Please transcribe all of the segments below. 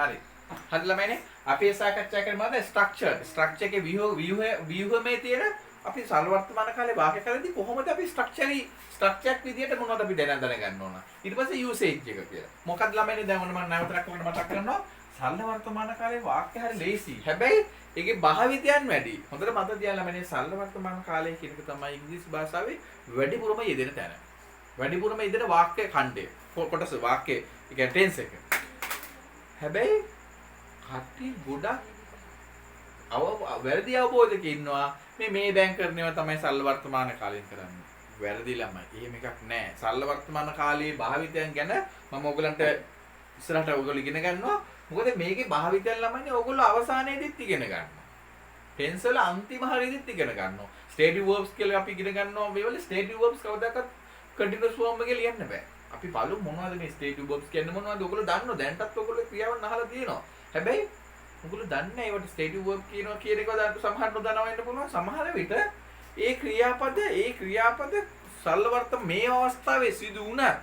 හරි. හරි ළමයිනේ. අපි ඒ සාකච්ඡා කරේ මොනවද? ස්ට්‍රක්චර් එකේ ව්‍යුහමේ තියෙන අපි සරල වර්තමාන කාලේ වාක්‍ය කරද්දී කොහොමද අපි ස්ට්‍රක්චර් විදියට මොනවද අපි දැනගන්න ඕන. ඊට පස්සේ යූසේජ් එක කියලා. මොකක්ද ළමයිනේ දැන් ඔන්න මම නැවතක් ඔකට මතක් කරනවා. සරල වර්තමාන කාලේ වාක්‍ය හරි ලේසි. හැබැයි ඒකේ භාවිතයන් වැඩි. හොඳට මතක තියාගන්න ළමයිනේ සරල වර්තමාන කාලය කියන එක තමයි ඉංග්‍රීසි භාෂාවේ වැඩිපුරම යෙදෙන තැන. වැඩිපුරම යෙදෙන වාක්‍ය ඛණ්ඩය. කොටස වාක්‍ය ඒ කියන්නේ ටෙන්ස් එක. හැබැයි කට්ටිය ගොඩක් වැරදි අවබෝධයක ඉන්නවා. මේ දැන් කරනවා තමයි සරල වර්තමාන කාලයෙන් කරන්නේ. වැරදි ළමයි. එහෙම එකක් නෑ. සරල වර්තමාන කාලයේ භාවිතයන් ගැන මම ඔයගලන්ට ඉස්සරහට ඔයගොල්ලෝ ඉගෙන ගන්නවා. මොකද මේකේ භාවිතයන් ළමයිනේ ඔයගොල්ලෝ අවසානයේදීත් ඉගෙන ගන්නවා. ටෙන්ස් වල අන්තිම හරියේදීත් ඉගෙන ගන්නවා. ස්ටේටිව් වර්බ්ස් කියලා අපි ඉගෙන ගන්නවා. මේවල ස්ටේටිව් වර්බ්ස් කවදාකවත් කන්ටිනියස් ෆෝම් එකේ ලියන්න බෑ. අපි බලමු මොනවද මේ ස්ටේටිව් වර්බ්ස් කියන්නේ මොනවද? ඔයගොල්ලෝ දන්නව. දැන්ටත් ඔයගොල්ලෝ ක්‍රියාවන් අහලා තියෙනවා. හැබැයි ඔයගොල්ලෝ දන්නේ නැහැ ඒවට ස්ටේටිව් වර්බ් කියනවා කියන එක දාන්න සමහර නොදන්නවා වෙන්න පුළුවන්. සමහර විට ඒ ක්‍රියාපද සරල වර්තම මේ අවස්ථාවේ සිදු වුණත්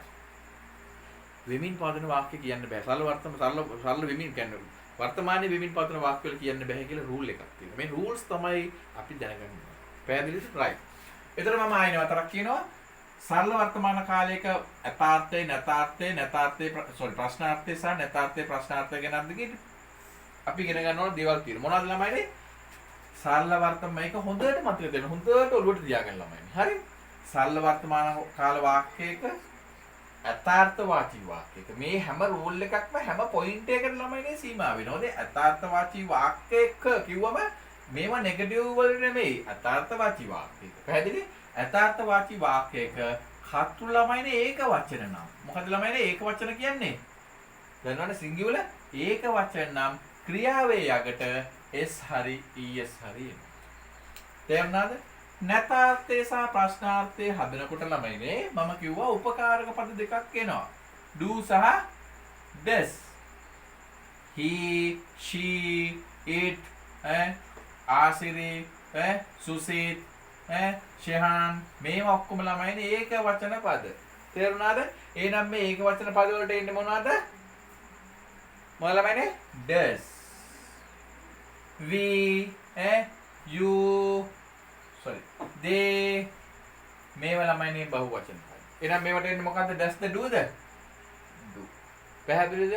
වෙමින් පදන වාක්‍ය කියන්න බෑ. සරල වෙමින් කියන්නේ වර්තමානයේ වෙමින් පදන වාක්‍ය වල කියන්න බෑ කියලා රූල් එකක් තියෙනවා. මේ රූල්ස් තමයි අපි දැනගන්න ඕනේ. පැහැදිලිද? රයිට්. එතන මම ආයෙ නවතරක් කියනවා. සරල වර්තමාන කාලයක අපාර්ථය ප්‍රශ්නාර්ථය සහ නැතාර්ථය ප්‍රශ්නාර්ථය ගැන අපි ඉගෙන ගන්න ඕන දේවල් තියෙනවා. මොනවද ළමයිනේ? සරල වර්තමාන මේක හොඳට මතක තියාගන්න. හොඳට ඔළුවට තියාගන්න ළමයිනේ. හරි? සරල වර්තමාන කාල වාක්‍යයක අතාර්ථවාචී වාක්‍යයක මේ හැම රූල් එකක්ම හැම පොයින්ට් එකකට ළමයිනේ සීමා වෙනවා. ඒ අතාර්ථවාචී වාක්‍යයක කිව්වම මේවා නෙගටිව් වල නෙමෙයි. අතාර්ථවාචී වාක්‍යයක. පැහැදිලි? අතාර්ථවාචී වාක්‍යයක කතු ළමයිනේ ඒක වචන නම්. මොකද ළමයිනේ ඒක වචන කියන්නේ? දන්නවනේ සිංගියුලර් ඒක වචන නම් ක්‍රියාවේ යකට s හරි es හරි එනවා. තේරුණාද? නැතාර්ථය සහ ප්‍රශ්නාර්ථය හදනකොට ළමයිනේ මම කිව්වා උපකාරක පද දෙකක් එනවා. do සහ does. he, she, it, ආසිරි, සුසිත්, ෂෙහාන් මේවා ඔක්කොම ළමයිනේ ඒක වචන පද. තේරුණාද? එහෙනම් මේ ඒක වචන පද වලට එන්නේ මොනවද? මොන ළමයිනේ? does, we, you, they මේවා ළමයිනේ බහුවචන පද. එහෙනම් මේවට එන්නේ මොකද්ද? doesද doද? do. පැහැදිලිද?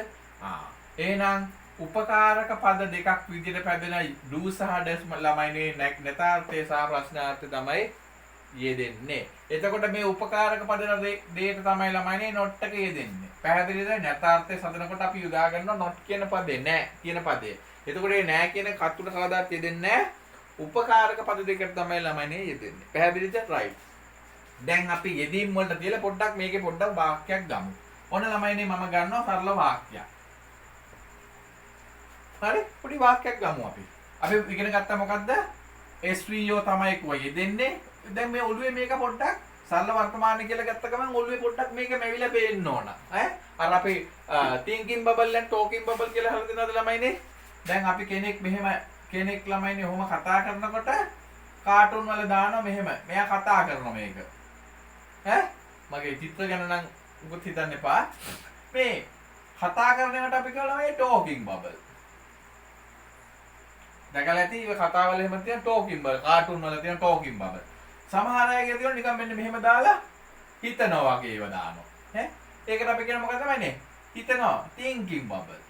එහෙනම් උපකාරක පද දෙකක් විදිහට පැදෙන do සහ does ළමයිනේ නැතාර්ථය සහ ප්‍රශ්නාර්ථය තමයි යෙදෙන්නේ. එතකොට මේ උපකාරක පද දෙයට තමයි ළමයිනේ not එක යෙදෙන්නේ. පැහැදිලිද? නැතාර්ථය සඳනකොට අපි යොදා ගන්නවා not කියන පදේ නෑ කියන පදේ. එතකොට මේ නෑ කියන කතුට කවදාත් යෙදෙන්නේ නෑ. උපකාරක පද දෙකට තමයි ළමයිනේ යෙදෙන්නේ. පැහැදිලිද? right. දැන් අපි යෙදීම් වලට තියලා පොඩ්ඩක් මේකේ පොඩ්ඩක් වාක්‍යයක් ගමු. ඔන්න ළමයිනේ මම ගන්නවා සරල වාක්‍යයක්. හරි? පොඩි වාක්‍යයක් ගමු අපි. අපි ඉගෙන ගත්තා මොකද්ද? SVO තමයි කොයි යෙදෙන්නේ. දැන් මේ ඔළුවේ මේක පොඩ්ඩක් සරල වර්තමාන කියලා ගත්ත ගමන් ඔළුවේ පොඩ්ඩක් මේක මැවිලා පේන්න ඕන. අර අපි thinking bubble and talking bubble කියලා හරි දෙනවද ළමයිනේ? දැන් අපි කෙනෙක් ළමයිනේ ඔහොම කතා කරනකොට කාටුන් වල දානවා මෙහෙම. මෙයා කතා කරනවා මේක. මගේ චිත්‍ර ගැන නම් උගත් හිතන්න එපා. මේ කතා කරන එකට අපි කියනවා මේ talking bubble. දැකලා ඇති ඒ කතාවල එහෙම තියෙන talking bubble, කාටුන් වල තියෙන talking bubble. සමහර අයගේ තියෙන නිකන් මෙන්න මෙහෙම දාලා හිතනවා වගේ ඒවා දානවා. ඒකට අපි කියන මොකක්ද තමයිනේ? හිතනවා thinking bubble.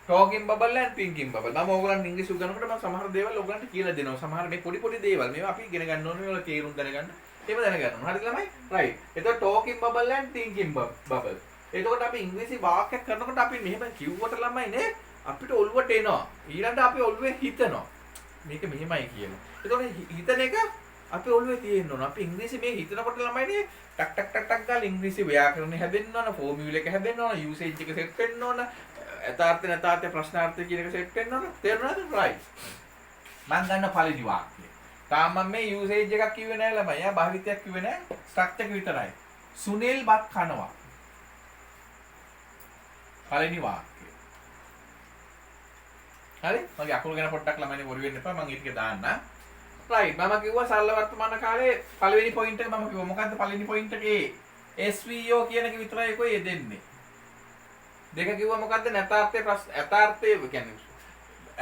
talking bubble and thinking bubble. මම ඕගොල්ලන්ට ඉංග්‍රීසි උගන්වනකොට මම සමහර දේවල් ඕගොල්ලන්ට කියලා දෙනවා. සමහර මේ පොඩි දේවල් මේවා අපි ඉගෙන ගන්න ඕනේ. මේවල තේරුම් දැනගන්න. ඒව දැනගන්න ඕනේ. හරිද ළමයි? right. එතකොට talking bubble and thinking bubble. එතකොට අපි ඉංග්‍රීසි වාක්‍යයක් කරනකොට අපි මෙහෙම කිව්වට ළමයිනේ අපිට ඔළුවට එනවා. ඊළඟට අපි ඔළුවේ හිතනවා. මේක මෙහෙමයි කියලා. එතකොට හිතන එක අපි ඔළුවේ තියෙන්න ඕන. අපි ඉංග්‍රීසි මේ හිතනකොට ළමයිනේ ටක් ගාලා ඉංග්‍රීසි ව්‍යාකරණය හැදෙන්න ඕන, ෆෝමියුලා එක හැදෙන්න ඕන, යූසේජ් එක සෙට් වෙන්න ඕන, යථාර්ථ නැතාර්ථ ප්‍රශ්නාර්ථ කියන එක සෙට් වෙන්න ඕන. තේරුණාද? right. මම ගන්න පළවෙනි වාක්‍යය. තාම මම මේ යූසේජ් එකක් කිව්වේ නැහැ ළමයි. භාවිතයක් කිව්වේ නැහැ. ස්ට්‍රක්චර් එක විතරයි. සුනිල් බත් කනවා. පළවෙනි වාක්‍යය. හරි? මගේ අකුරු ගැන පොඩ්ඩක් ළමයිනේ වොරු වෙන්න එපා. මම ඊට දාන්න. right. මම කිව්වා සරල වර්තමාන කාලේ පළවෙනි පොයින්ට් එක මම කිව්වා. මොකද්ද පළවෙනි පොයින්ට් එකේ? SVO කියන එක විතරයි කොයි යෙදෙන්නේ. දෙක කිව්වා මොකද්ද? නැතාර්ථයේ ප්‍රශ්න යථාර්ථයේ කියන්නේ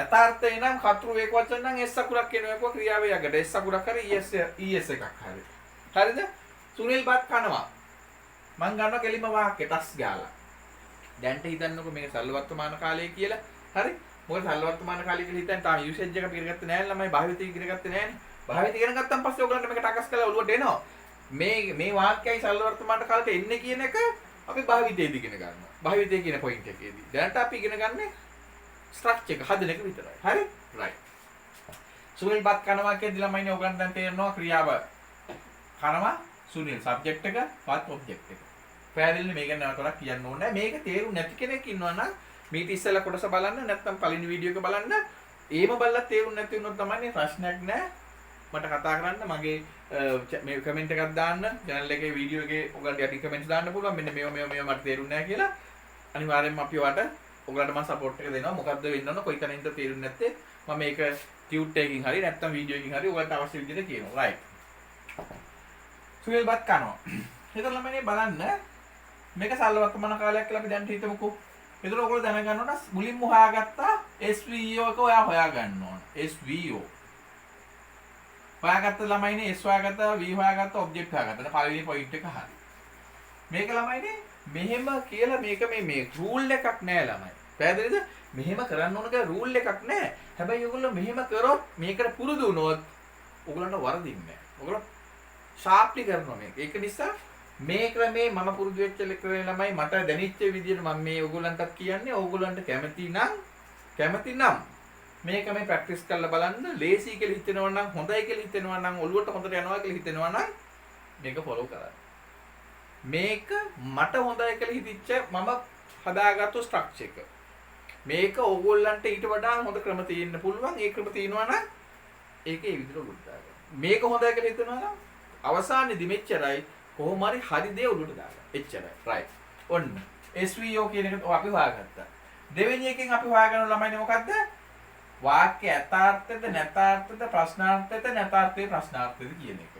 යථාර්ථේ නම් කතෘ ඒක වචන නම් S අකුරක් කියනවා ඒක ක්‍රියාවේ යකට S අකුරක් හරි ES එකක් හරි. හරිද? සුනිල් බත් කනවා. මං ගන්නවා කෙලිම වාක්‍ය ටස් ගාලා. දැන්ට හිතන්නකෝ මේක සරල වර්තමාන කාලය කියලා. හරි? මොකද සරල වර්තමාන කාලය කියලා හිතන්නේ තාම යූසේජ් එක අපි ඉගෙන ගත්තේ නැහැ ළමයි භාවිතය ඉගෙන ගත්තේ නැහැ නේ. භාවිතය ඉගෙන ගත්තාන් පස්සේ ඔයගලන්ට මේක ටකස් කරලා ඔළුවට එනවා. මේ වාක්‍යයයි සරල වර්තමාන කාලයට එන්නේ කියන එක අපි භාවිතයේදී ඉගෙන ගන්නවා. භාවිතය කියන පොයින්ට් එකේදී. දැනට අපි ඉගෙන ගන්නේ ස්ට්‍රක්චර් එක හදන එක විතරයි. හරි? රයිට්. සුනිල් බත් කනවා කියද්දි ළමයිනේ ඔයගලන්ට දැන් තේරෙනවා ක්‍රියාව. කනවා සුනිල් සබ්ජෙක්ට් එක බත් ඔබ්ජෙක්ට් එක. පැහැදිලිනේ මේක නැවතත් කියන්න ඕනේ. මේක තේරුම් නැති කෙනෙක් ඉන්නවා නම් මීට ඉස්සෙල්ලා කොටස බලන්න නැත්නම් පළවෙනි වීඩියෝ එක බලන්න. ඒම බලලා තේරුම් නැති වුණොත් තමයි ප්‍රශ්නයක් නෑ. මට කතා කරන්න මගේ මේ කමෙන්ට් එකක් දාන්න channel එකේ වීඩියෝ එකේ ඔයගලට යටි කමෙන්ට්ස් දාන්න පුළුවන්. මෙන්න මේව මට තේරුන්නේ නැහැ කියලා. අනිවාර්යෙන්ම අපි ඔයාලට ඔයගලට මම සපෝට් එක දෙනවා. මොකද්ද වෙන්න ඕන කොයි තැනින්ද තේරුන්නේ නැත්තේ මම මේක ටියුට් එකකින් හරි නැත්නම් වීඩියෝ එකකින් හරි ඔයගලට අවශ්‍ය විදිහට කියනවා. රයිට්. සුනිල් බත් කනවා. ඒතර ළමයිනේ බලන්න මේක සරල වර්තමාන කාලයක් කියලා අපි දැන් හිතමුකෝ. ඒතර ඔයගොල්ලෝ දැනගන්න ඕන මුලින්ම හොයාගත්තා SVO එක ඔයා හොයාගන්න ඕන. SVO. හොයාගත්ත ළමයිනේ S හොයාගත්තා V හොයාගත්තා ඔබ්ජෙක්ට් හොයාගත්තා. පළවෙනි පොයින්ට් එක හරි. මේක ළමයිනේ මෙහෙම කියලා මේක මේ රූල් එකක් නෑ ළමයි. පැහැදිලිද? මෙහෙම කරන්න ඕන කියලා රූල් එකක් නෑ. හැබැයි ඔයගොල්ලෝ මෙහෙම කරොත් මේකට පුරුදු වුණොත් ඔයගොල්ලන්ට වරදින්නේ නෑ. ඔයගොල්ලෝ ෂාප්ලි කරනවා මේක. ඒක නිසා මේ ක්‍රමේ මම පුරුදු වෙච්ච ක්‍රමේ ළමයි මට දැනෙච්ච විදිහට මම මේ ඔයගොල්ලන්ටත් කියන්නේ ඕගොල්ලන්ට කැමති නම් මේක මේ ප්‍රැක්ටිස් කරලා බලන්න. ලේසි කියලා හිතෙනවා නම් හොඳයි කියලා හිතෙනවා නම් ඔළුවට හොඳට යනවා කියලා හිතෙනවා නම් මේක ෆලෝ කරන්න. මේක මට හොඳයි කියලා හිතිච්ච මම හදාගත්තු ස්ට්‍රක්චර් එක. මේක ඕගොල්ලන්ට ඊට වඩා හොඳ ක්‍රම තියෙන්න පුළුවන්. ඒ ක්‍රම තියෙනවා නම් ඒකේ විදිහට ඔළුවට දාගන්න. මේක හොඳයි කියලා හිතනවා නම් අවසානයේදී මෙච්චරයි කොහොම හරි දේ ඔළුවට දාගන්න. එච්චරයි. රයිට්. ඔන්න SVO කියන එක අපි හොයාගත්තා. දෙවෙනි එකෙන් අපි හොයාගන්න ළමයිනේ මොකද්ද? වාක්‍ය යථාර්ථද නැතාර්ථද ප්‍රශ්නාර්ථද නැතාර්ථේ ප්‍රශ්නාර්ථද කියන එක.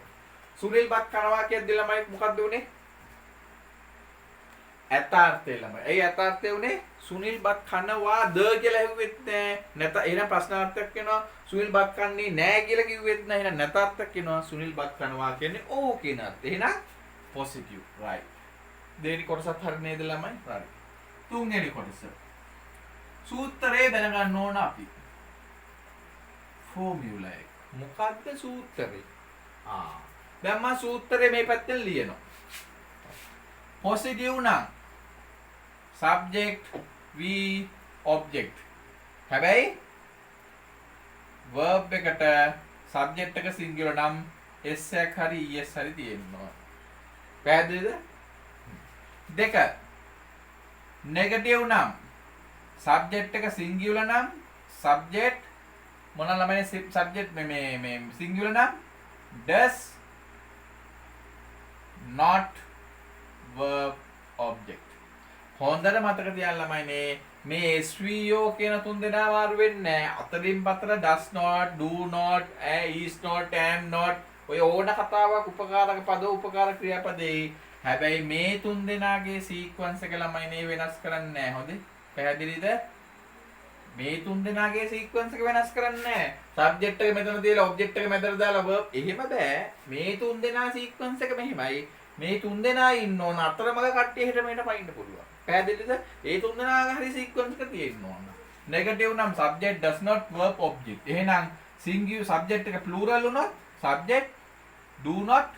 සුනිල් බත් කනවා කියද්දි ළමයි මොකද්ද උනේ? යථාර්ථය ළමයි. ඒ යථාර්ථය උනේ සුනිල් බත් කනවාද කියලා හෙව්වෙත් නෑ. නැත එහෙනම් ප්‍රශ්නාර්ථයක් වෙනවා. සුනිල් බත් කන්නේ නෑ කියලා කිව්වෙත් නෑ. එහෙනම් නැතාර්ථයක් වෙනවා. සුනිල් බත් කනවා කියන්නේ ඕ කියන අර්ථය. එහෙනම් positive. right. දෙවෙනි කොටසත් හරි නේද ළමයි? right. තුන්වෙනි කොටස. සූත්‍රය දැනගන්න ඕන අපි. ෆෝමියුලා එක. මොකද්ද සූත්‍රය? දැන් මම සූත්‍රය මේ පැත්තෙන් ලියනවා. positive නම් subject V object. හැබැයි verb එකට subject එක singular නම් S එකක් හරි ES හරි තියෙනවා. පැහැදිලිද? දෙක negative නම් subject එක singular නම් subject මොන ළමයි subject මේ singular නම් does not verb object. හොඳට මතක තියාගන්න ළමයිනේ මේ SVO කියන තුන් දෙනා වාරු වෙන්නේ නැහැ. අතරින් පතර does not, do not, is not, am not ඔය ඕන කතාවක් උපකාරක පද උපකාර ක්‍රියාපදේ. හැබැයි මේ තුන් දෙනාගේ සීක්වන්ස් එක ළමයිනේ වෙනස් කරන්නේ නැහැ. හොඳේ? පැහැදිලිද? මේ තුන් දෙනාගේ සීක්වන්ස් එක වෙනස් කරන්නේ නැහැ. සබ්ජෙක්ට් එක මෙතන තියලා ඔබ්ජෙක්ට් එක මෙතන දාලා verb එහෙම බෑ. මේ තුන් දෙනා සීක්වන්ස් එක මෙහෙමයි. මේ තුන් දෙනා ඉන්න ඕන අතරමඟ කට්ටිය හිට මෙහෙට පයින්න පුළුවන්. පැහැදිලිද? ඒ තුන් දෙනාගේ හරි සීක්වන්ස් එක තියෙන්න ඕන. නෙගටිව් නම් subject does not verb object. එහෙනම් singular subject එක plural වුණොත් subject do not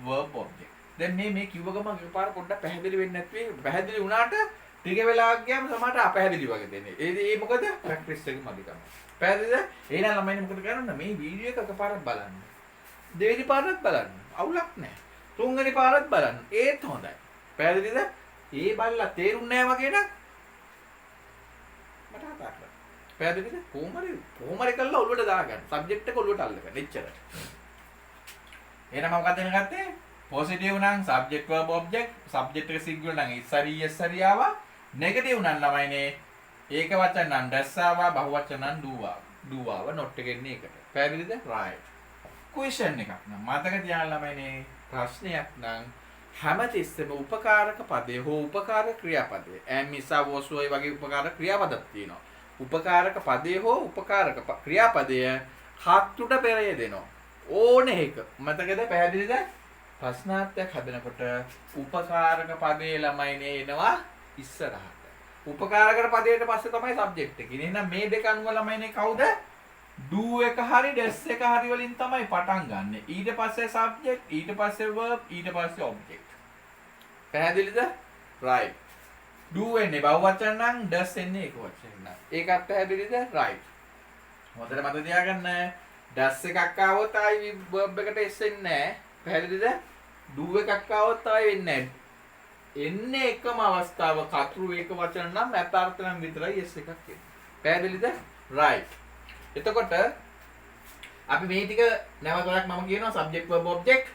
verb object. දැන් මේ කිව්ව ගම එකපාර පොඩ්ඩක් පැහැදිලි වෙන්නේ නැත්නම් පැහැදිලි වුණාට ටික වෙලාවක් ගියාම සමහරට අපැහැදිලි වගේ දෙන්නේ. ඒ මොකද ප්‍රැක්ටිස් එක මදිකම. පැහැදිලිද? එහෙනම් ළමයිනේ මොකද කරන්නේ? මේ වීඩියෝ එක එකපාරක් බලන්න. දෙවෙනි පාරත් බලන්න. අවුලක් නැහැ. තුන්වෙනි පාරත් බලන්න. ඒත් හොඳයි. පැහැදිලිද? ඒ බලලා තේරුන්නේ නැහැ වගේ නම් මට කතා කරන්න. පැහැදිලිද? කොහොමරි කරලා ඔළුවට දාගන්න. සබ්ජෙක්ට් එක ඔළුවට අල්ලගන්න. එච්චරයි. එහෙනම් මම මොකක්ද දෙනගත්තේ? positive නම් subject verb object, subject එක singular නම් is හරි yes හරි ආවා. negative නම් ළමයිනේ ඒක වචන නම් does ආවා, බහු වචන නම් do ආවා. not එක එන්නේ ඒකට. පැහැදිලිද? right. question එකක් නම් මතක තියාගන්න ළමයිනේ ප්‍රශ්නයක් නම් හැමතිස්සෙම උපකාරක පදේ හෝ උපකාරක ක්‍රියාපදේ am is are was were වගේ උපකාරක ක්‍රියාපදක් තියෙනවා. උපකාරක පදේ හෝ උපකාරක ක්‍රියාපදය හත්තුට පෙර යෙදෙනවා. ඕනේ එක. මතකද පැහැදිලිද? ප්‍රශ්නාර්ථයක් හදනකොට උපකාරක පදේ ළමයිනේ එනවා ඉස්සරහට. උපකාරක පදයට පස්සේ තමයි සබ්ජෙක්ට් එක. එහෙනම් මේ දෙක අනුව ළමයිනේ කවුද? do එක හරි des එක හරි වලින් තමයි පටන් ගන්නෙ. ඊට පස්සේ subject, ඊට පස්සේ verb, ඊට පස්සේ object. පැහැදිලිද? right. do එන්නේ බහුවචන නම් des එන්නේ ඒකවචන නම්. ඒකත් පැහැදිලිද? right. හොඳට මතක තියාගන්න. das එකක් ආවොත් ආයි verb එකට s එන්නේ නැහැ. පැහැදිලිද? do එකක් ආවොත් ආයි වෙන්නේ නැහැ. එන්නේ එකම අවස්ථාව කතෘ ඒකවචන නම් අර්ථ නම් විතරයි s එකක් එන්නේ. පැහැදිලිද? right. එතකොට අපි මේ ටික නැවතත් මම කියනවා subject verb object.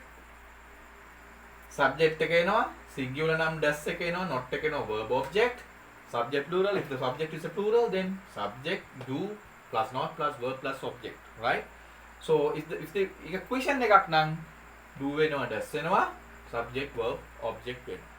subject එක එනවා, singular නම් das එක එනවා, not එක එනවා, verb object. subject plural, if the subject is a plural then subject do plus not plus verb plus object, right? So if the question එකක් නම් do වෙනවා, das වෙනවා, subject verb object වෙනවා.